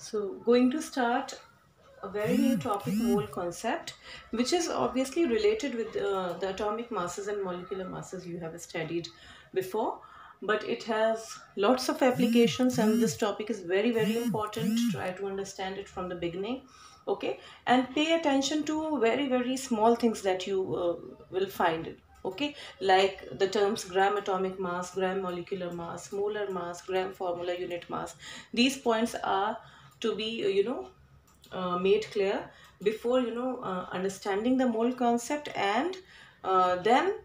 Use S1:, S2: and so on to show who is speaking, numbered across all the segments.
S1: So, going to start a very new topic, mole concept, which is obviously related with the atomic masses and molecular masses you have studied before, but it has lots of applications, and this topic is very, very important. Try to understand it from the beginning, okay, and pay attention to very, very small things that you will find it. Okay, like the terms gram atomic mass, gram molecular mass, molar mass, gram formula unit mass. These points are to be made clear before understanding the mole concept, and then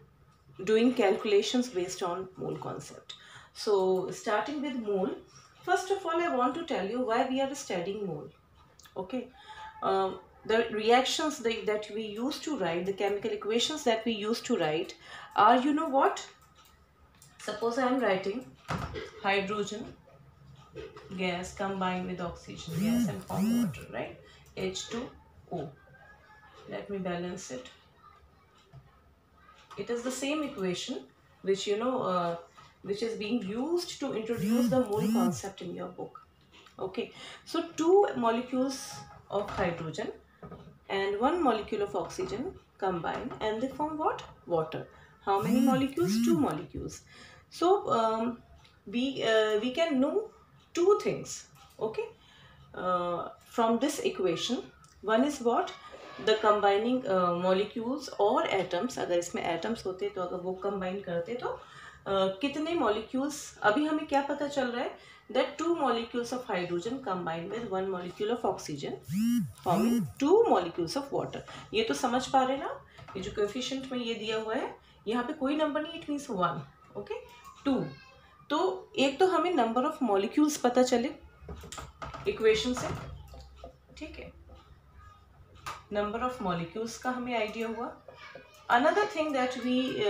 S1: doing calculations based on mole concept. So starting with mole, first of all I want to tell you why we are studying mole. Okay, the reactions that we used to write, the chemical equations that we used to write are, you know what, suppose I am writing hydrogen gas combined with oxygen gas and form water, right? H2O. Let me balance it. It is the same equation which which is being used to introduce the mole concept in your book. Okay, so two molecules of hydrogen and one molecule of oxygen combine and they form what? Water. How many molecules? Two molecules. So we can know two things, okay, from this equation. One is what? The combining molecules और atoms. अगर इसमें atoms होते तो अगर वो combine करते तो कितने molecules, अभी हमें क्या पता चल रहा है that two molecules of hydrogen combined with one molecule of oxygen forming two molecules of water. ये तो समझ पा रहे ना? ये जो coefficient में ये दिया हुआ है, यहाँ पे कोई number नहीं, it means 1, okay, 2. तो एक तो हमें number of molecules पता चले equation से, ठीक है, number of molecules का हमें idea हुआ. Another thing that we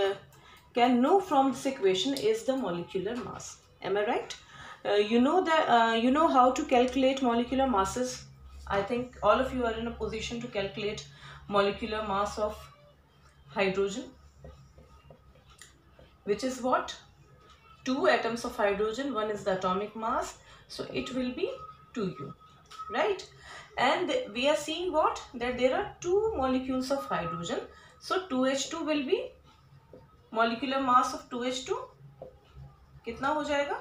S1: can know from this equation is the molecular mass. Am I right? You know how to calculate molecular masses. I think all of you are in a position to calculate molecular mass of hydrogen, which is what? Two atoms of hydrogen, one is the atomic mass, so it will be 2U, right? And we are seeing what? That there are two molecules of hydrogen, so 2H2 will be molecular mass of 2H2 कितना हो जाएगा?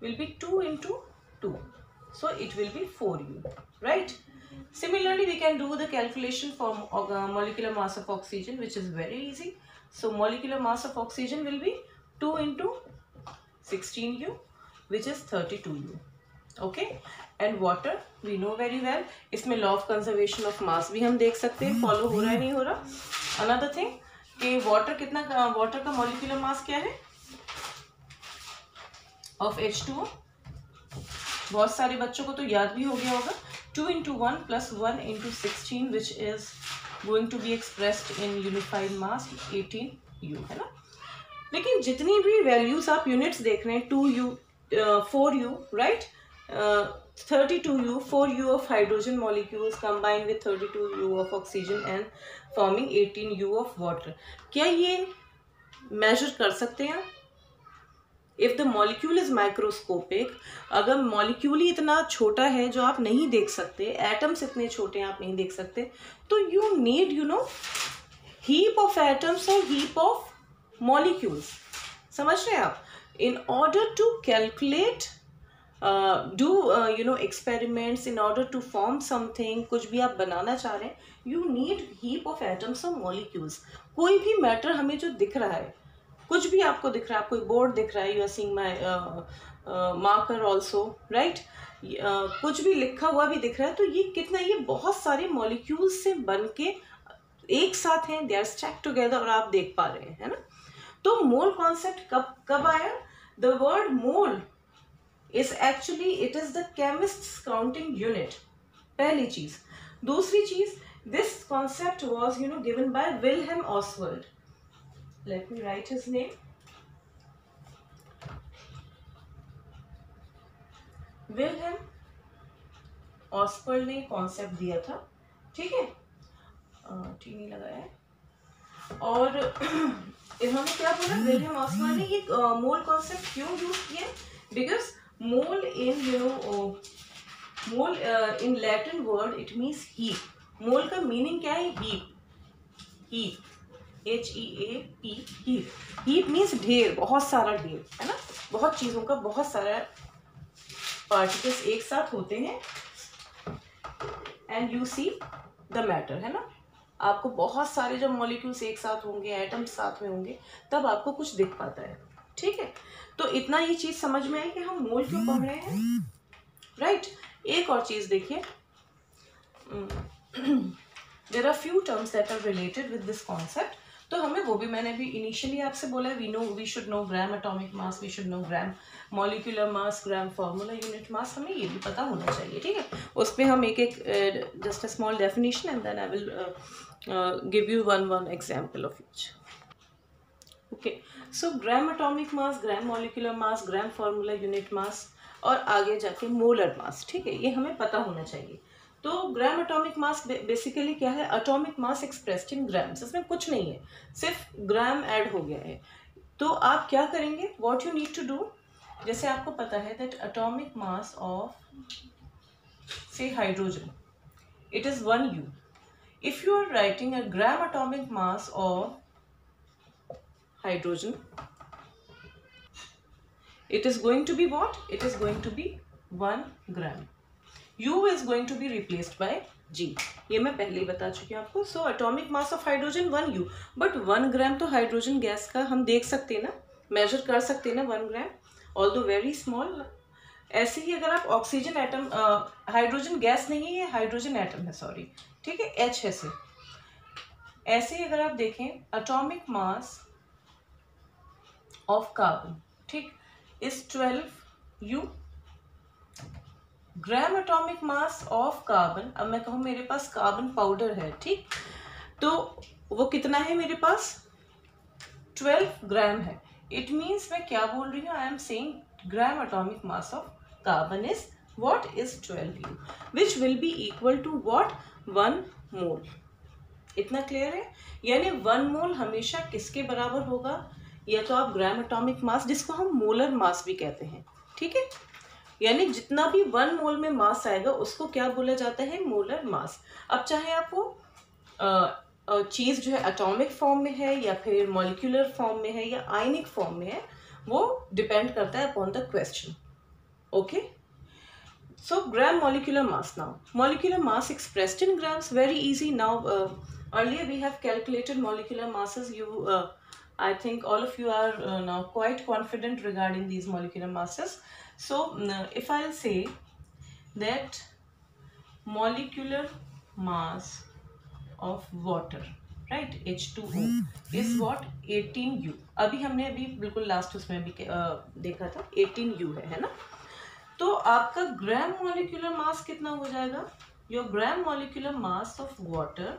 S1: Will be 2 into 2, so it will be 4U, right? Similarly, we can do the calculation for molecular mass of oxygen, which is very easy. So molecular mass of oxygen will be 2 into 16U, which is 32U. Okay, and water we know very well. इसमें law of conservation of mass भी हम देख सकते हैं follow हो रहा है नहीं हो रहा. Another thing कि water कितना, water का molecular mass क्या है of H2O? बहुत सारे बच्चों को तो याद भी हो गया होगा. 2 into 1 plus 1 into 16, which is going to be expressed in unified mass 18U, है ना? लेकिन जितनी भी वैल्यूज आप यूनिट्स देख रहे हैं, 2U, 4U, right? 32U, 4U of hydrogen molecules combined with 32U of oxygen and forming 18U of water. क्या ये measure कर सकते हैं? If the molecule is microscopic, अगर molecule ही इतना छोटा है जो आप नहीं देख सकते, atoms इतने छोटे हैं आप नहीं देख सकते, तो you need heap of atoms or heap of molecules. समझ रहे हैं आप? In order to calculate, do experiments, in order to form something, कुछ भी आप बनाना चाह रहे हैं, you need heap of atoms or molecules. कोई भी matter हमें जो दिख रहा है, कुछ भी आपको दिख रहा है, कोई बोर्ड दिख रहा है, you are seeing my marker also, right, कुछ भी लिखा हुआ भी दिख रहा है, तो ये कितना, ये बहुत सारे मॉलिक्यूल्स से बन के एक साथ हैं, दे आर स्टैक्ड टुगेदर, और आप देख पा रहे हैं, है ना? तो मोल कॉन्सेप्ट कब आया? The word mole is actually, it is the chemists counting unit, पहली चीज. दूसरी चीज, this concept was given by Wilhelm Oswald. Let me write his name. Wilhelm Ostwald ने कॉन्सेप्ट दिया था, ठीक है, ठीक नहीं लगाया है. और इन्होंने क्या बोला, विल्हेम ऑसवर्ल्ड ने ये मोल कॉन्सेप्ट क्यों यूज किया? Because mole in mole in Latin word it means heap. Mole का मीनिंग क्या है? Heap, heap, HEAP, heap. Heap means ढेर, बहुत सारा ढेर, है ना, बहुत चीज़ों का बहुत सारा पार्टिकल्स एक साथ होते हैं। And you see the matter, है ना, आपको बहुत सारे जब मॉलिक्यूल्स एक साथ होंगे, एटम्स साथ में होंगे, तब आपको कुछ दिख पाता है। ठीक है, तो इतना ये चीज़ समझ में आई कि हम मोल क्यों पढ़ रहे हैं, राइट। एक और चीज़ देखिए, there are few terms that are related with this concept. तो हमें वो भी, मैंने भी इनिशियली आपसे बोला, we should know gram atomic mass, we should know gram molecular mass, gram formula unit mass, हमें ये भी पता होना चाहिए। ठीक है, उस पर हम एक just a small definition and then I will give you one example of each. Okay, so gram atomic mass, gram molecular mass, gram formula unit mass और आगे जाके मोलर मास। ठीक है, ये हमें पता होना चाहिए। तो ग्राम एटॉमिक मास बेसिकली क्या है? Atomic mass expressed in grams. इसमें कुछ नहीं है, सिर्फ ग्राम ऐड हो गया है। तो आप क्या करेंगे? What you need to do, जैसे आपको पता है दैट एटॉमिक मास ऑफ से hydrogen it is 1U। If you are writing a gram atomic mass of hydrogen, it is going to be what? It is going to be 1 gram. U is going to be replaced by G. ये मैं पहले ही बता चुकी हूँ आपको। So atomic mass of hydrogen 1U, but 1 ग्राम तो hydrogen gas का हम देख सकते हैं ना, मेजर कर सकते हैं ना 1 ग्राम, ऑल्दो वेरी स्मॉल। ऐसे ही अगर आप ऑक्सीजन एटम, हाइड्रोजन गैस नहीं है, हाइड्रोजन एटम है, सॉरी, ठीक है, H है से। ऐसे ही अगर आप देखें एटॉमिक मास ऑफ कार्बन, ठीक, is 12U। Gram atomic mass of carbon, अब मैं कहूँ मेरे पास कार्बन पाउडर है, ठीक, तो वो कितना है मेरे पास? 12 ग्राम है। इट मीन्स मैं क्या बोल रही हूँ? I am saying gram atomic mass of carbon is what? Is 12U, which will be equal to what? 1 mole. इतना क्लियर है? यानी 1 मोल हमेशा किसके बराबर होगा? या तो आप ग्राम एटॉमिक मास, जिसको हम मोलर मास भी कहते हैं, ठीक है, यानी जितना भी 1 मोल में मास आएगा उसको क्या बोला जाता है? मोलर मास। अब चाहे आप वो चीज़ जो है एटॉमिक फॉर्म में है या फिर मॉलिक्यूलर फॉर्म में है या आयनिक फॉर्म में है, वो डिपेंड करता है upon the question. Okay, so gram molecular mass now. Molecular mass expressed in grams, very easy now. Earlier we have calculated molecular masses. I think all of you are now quite confident regarding these molecular masses. So if I'll say that molecular mass of water, right, H2O is what? 18U. अभी हमने बिल्कुल last उसमें भी देखा था 18U है ना। तो आपका ग्राम मॉलिक्यूलर मास कितना हो जाएगा? Your gram molecular mass of water,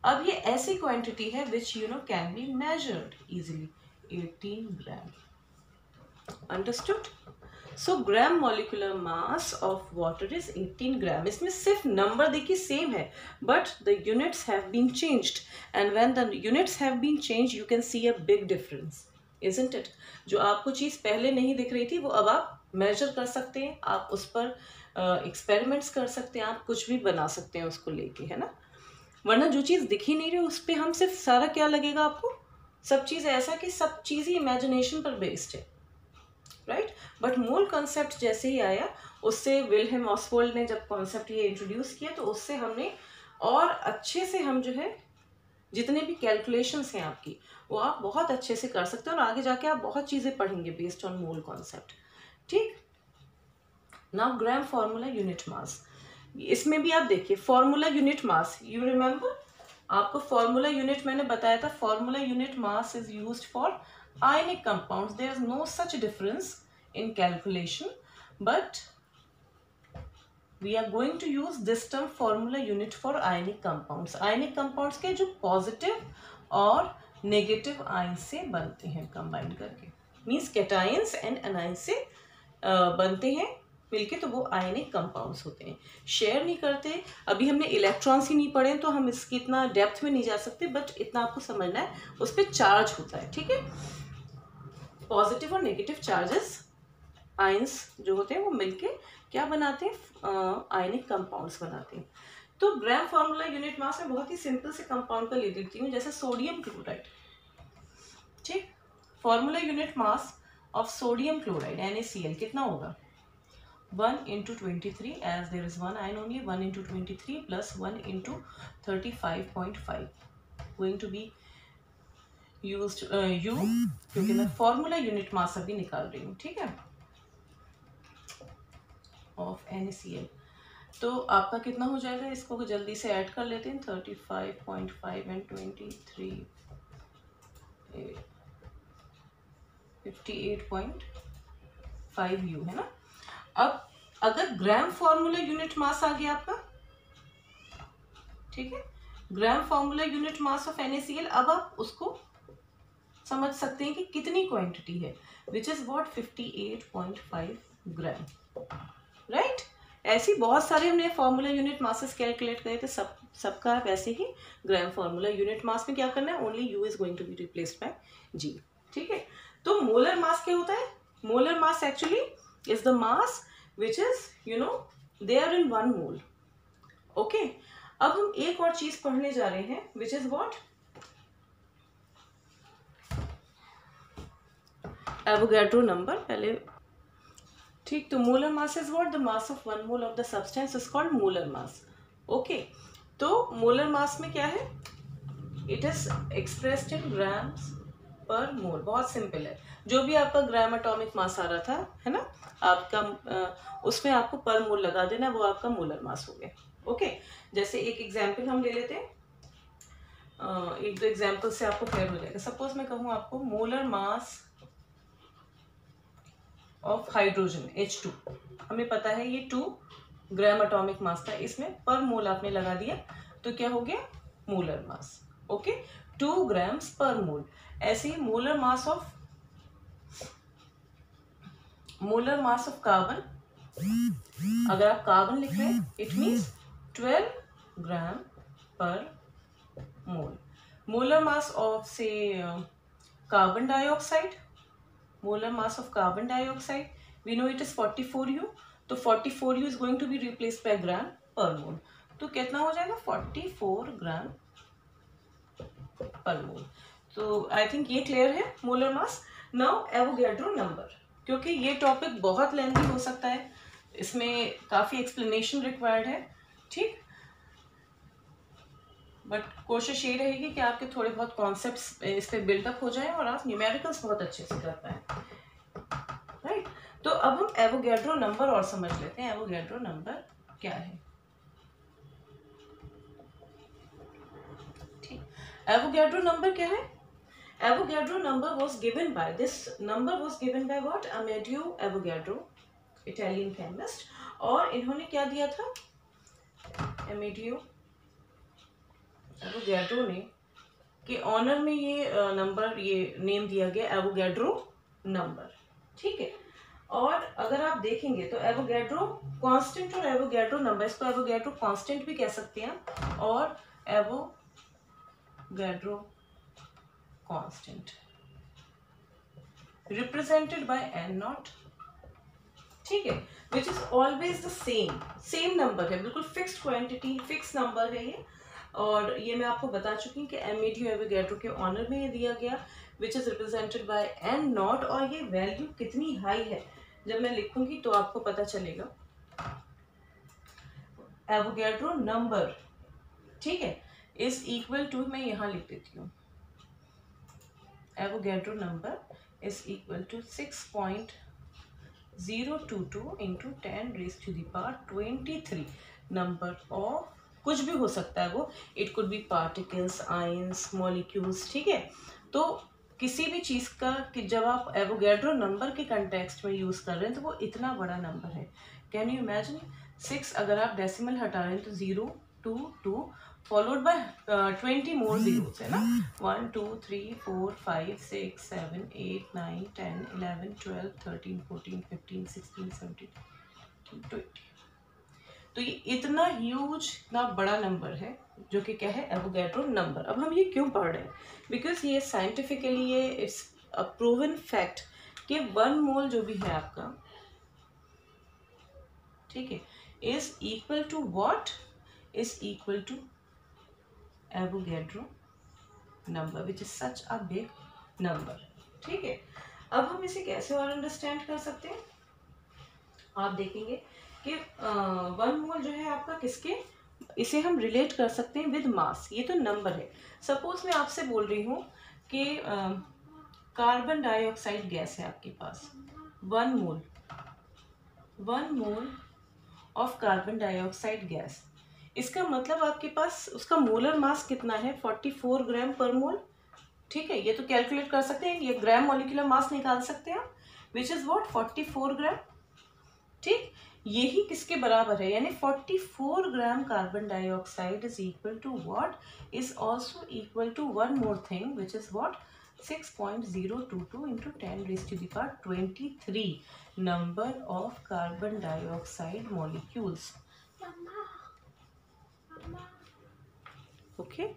S1: अब ये ऐसी क्वांटिटी है which you know can be measured easily, 18 gram. Understood? So gram molecular mass of water is 18 gram. इसमें सिर्फ नंबर देखिए सेम है, but the units have been changed, and when the units have been changed you can see a big difference, isn't it? जो आपको चीज़ पहले नहीं दिख रही थी वो अब आप मेजर कर सकते हैं, आप उस पर एक्सपेरिमेंट्स कर सकते हैं, आप कुछ भी बना सकते हैं उसको लेके, है ना। वरना जो चीज़ दिख ही नहीं रही उस पर हम सिर्फ सारा क्या लगेगा आपको? सब चीज़ ऐसा कि सब चीज़ ही इमेजिनेशन पर बेस्ड है, राइट। बट मूल कॉन्सेप्ट जैसे ही आया, उससे विल्हेम ऑसवाल्ड ने जब कॉन्सेप्ट ये इंट्रोड्यूस किया, तो उससे हमने और अच्छे से, हम जो है जितने भी कैलकुलेशंस हैं आपकी, वो आप बहुत अच्छे से कर सकते हैं, और आगे जाके आप बहुत चीज़ें पढ़ेंगे बेस्ड ऑन मूल कॉन्सेप्ट, ठीक। Now gram formula unit mass, इसमें भी आप देखिए formula unit mass, you remember, आपको फार्मूला यूनिट मैंने बताया था, formula unit mass is used for ionic compounds, there is no such difference in calculation, but we are going to use this term formula unit for ionic compounds. ionic compounds के जो positive और negative ion से बनते हैं combine करके, means cations and anions से बनते हैं मिलके, तो वो आयनिक कंपाउंड्स होते हैं, शेयर नहीं करते। अभी हमने इलेक्ट्रॉन्स ही नहीं पढ़े तो हम इसकी इतना डेप्थ में नहीं जा सकते, बट इतना आपको समझना है उस पर चार्ज होता है, ठीक है। पॉजिटिव और नेगेटिव चार्जेस आयंस जो होते हैं वो मिलके क्या बनाते हैं, आयनिक कंपाउंड्स बनाते हैं। तो ग्राम फॉर्मूला यूनिट मास में बहुत ही सिंपल से कंपाउंड का ले लेती हूँ, जैसे सोडियम क्लोराइड। ठीक, formula unit mass of sodium chloride NaCl कितना होगा, 1 into 23, as there is one ion only, 1 into 23 plus 1 into 35.5 going to be used U, क्योंकि मैं फॉर्मूला यूनिट मास अभी निकाल रही हूँ, ठीक है, ऑफ NaCl। तो आपका कितना हो जाएगा, इसको जल्दी से ऐड कर लेते हैं, 35.5 एंड 23 58.5 U है ना। अब अगर ग्राम फॉर्मूला यूनिट मास आ गया आपका, ठीक है, gram formula unit mass of NaCl, अब आप उसको समझ सकते हैं कि कितनी क्वांटिटी है, विच इज व्हाट 58.5 ग्राम, राइट। ऐसी बहुत सारे हमने फॉर्मूला यूनिट मासेस कैलकुलेट करे थे, सबका आप ऐसे ही ग्राम फॉर्मूला यूनिट मास में क्या करना है, only U is going to be replaced by G, ठीक है। तो मोलर मास क्या होता है, molar mass actually is the mass which is they are in 1 mole, okay। अब हम एक और चीज पढ़ने जा रहे हैं, which is what, Avogadro number पहले, ठीक। तो molar mass is what, the mass of 1 mole of the substance is called molar mass, okay. तो मोलर मास में क्या है, it is expressed in grams पर मोल, बहुत सिंपल है। जो भी आपका ग्राम एटॉमिक मास आ रहा था, है ना, आपका उसमें आपको पर मोल लगा देना, वो आपका मोलर मास हो गया, ओके। जैसे एक एग्जांपल हम ले लेते हैं, एक दो एग्जांपल से आपको क्लियर हो जाएगा। सपोज मैं कहूँ आपको molar mass of hydrogen H2, हमें पता है ये 2 ग्राम एटॉमिक मास था, इसमें पर मोल आपने लगा दिया तो क्या हो गया, मोलर मास, ओके, 2 ग्राम्स पर मोल। ऐसे ही मोलर मास ऑफ कार्बन, अगर आप कार्बन लिख रहे हैं it means 12 gram per mole. Molar mass of से carbon dioxide, molar mass of carbon dioxide we know it is 44U, तो 44U is going to be replaced by gram per mole, तो कितना हो जाएगा, 44 ग्राम per mole. तो I think ये clear है molar मास। Now Avogadro number, क्योंकि ये टॉपिक बहुत लेंथी हो सकता है, इसमें काफ़ी एक्सप्लेनेशन रिक्वायर्ड है, ठीक, बट कोशिश ये रहेगी कि आपके थोड़े बहुत कॉन्सेप्ट्स इस पे बिल्डअप हो जाएं और आप न्यूमेरिकल्स बहुत अच्छे से कर पाएं, राइट। तो अब हम एवोगैड्रो नंबर और समझ लेते हैं, एवोगैड्रो नंबर क्या है, ठीक। एवोगैड्रो नंबर क्या है, Avogadro number was given by, this number was given by what, Amedeo Avogadro, Italian chemist, और इन्होंने क्या दिया था, Amedeo Avogadro ने के ऑनर में ये नंबर, ये नेम दिया गया एवोगैड्रो नंबर, ठीक है। और अगर आप देखेंगे तो एवोगैड्रो कांस्टेंट और एवोगैड्रो नंबर, इसको एवोगैड्रो कांस्टेंट भी कह सकते हैं और Avogadro constant represented by n0, ठीक है, which is always the same number है, बिल्कुल फिक्स्ड क्वांटिटी, फिक्स नंबर है ये। और ये मैं आपको बता चुकी हूँ कि Amedeo Avogadro के ऑनर में ये दिया गया, which is represented by n0, और ये वैल्यू कितनी हाई है जब मैं लिखूंगी तो आपको पता चलेगा। एवोगैड्रो नंबर, ठीक है, इज इक्वल टू, मैं यहाँ लिख देती हूँ, Avogadro number is equal to 6.022 into 10⁻23 number of, कुछ भी हो सकता है वो, it could be particles, ions, molecules, ठीक है। तो किसी भी चीज़ का कि जब आप एवोगैड्रो नंबर के कंटेक्स्ट में यूज़ कर रहे हैं तो वो इतना बड़ा नंबर है, कैन यू इमेजिन। 6 अगर आप डेसिमल हटा रहे हैं तो 0 2 2 फॉलोड बाय 20 मोर जीरोस, है ना, 1 2 3 4 5 6 7 8 9 10 11 12 13 14 15 16 17 20। तो ये इतना ह्यूज, इतना बड़ा नंबर है जो कि क्या है, एवोगैड्रो नंबर। अब हम ये क्यों पढ़ रहे हैं, बिकॉज ये साइंटिफिकली ये इट्स अ प्रूवन फैक्ट कि 1 मोल जो भी है आपका, ठीक है, is equal to what, is equal to Avogadro number which is such a big number. ठीक है, अब हम इसे कैसे और अंडरस्टैंड कर सकते हैं, आप देखेंगे कि 1 मोल जो है आपका किसके, इसे हम रिलेट कर सकते हैं विद मास। ये तो नंबर है। सपोज मैं आपसे बोल रही हूँ कि कार्बन डाइऑक्साइड गैस है आपके पास, 1 mole of carbon dioxide gas. इसका मतलब आपके पास उसका मोलर मास कितना है, 44 ग्राम पर मोल। ठीक है, ये तो कैलकुलेट कर सकते हैं, ये ग्राम मॉलिक्यूलर मास निकाल सकते हैं, विच इज व्हाट 44 ग्राम। ठीक, यही किसके बराबर है, यानी 44 gram carbon dioxide is equal to what, is also equal to one more thing which is what 6.022 into 10 raised to the power 23 number of carbon dioxide molecules. Okay.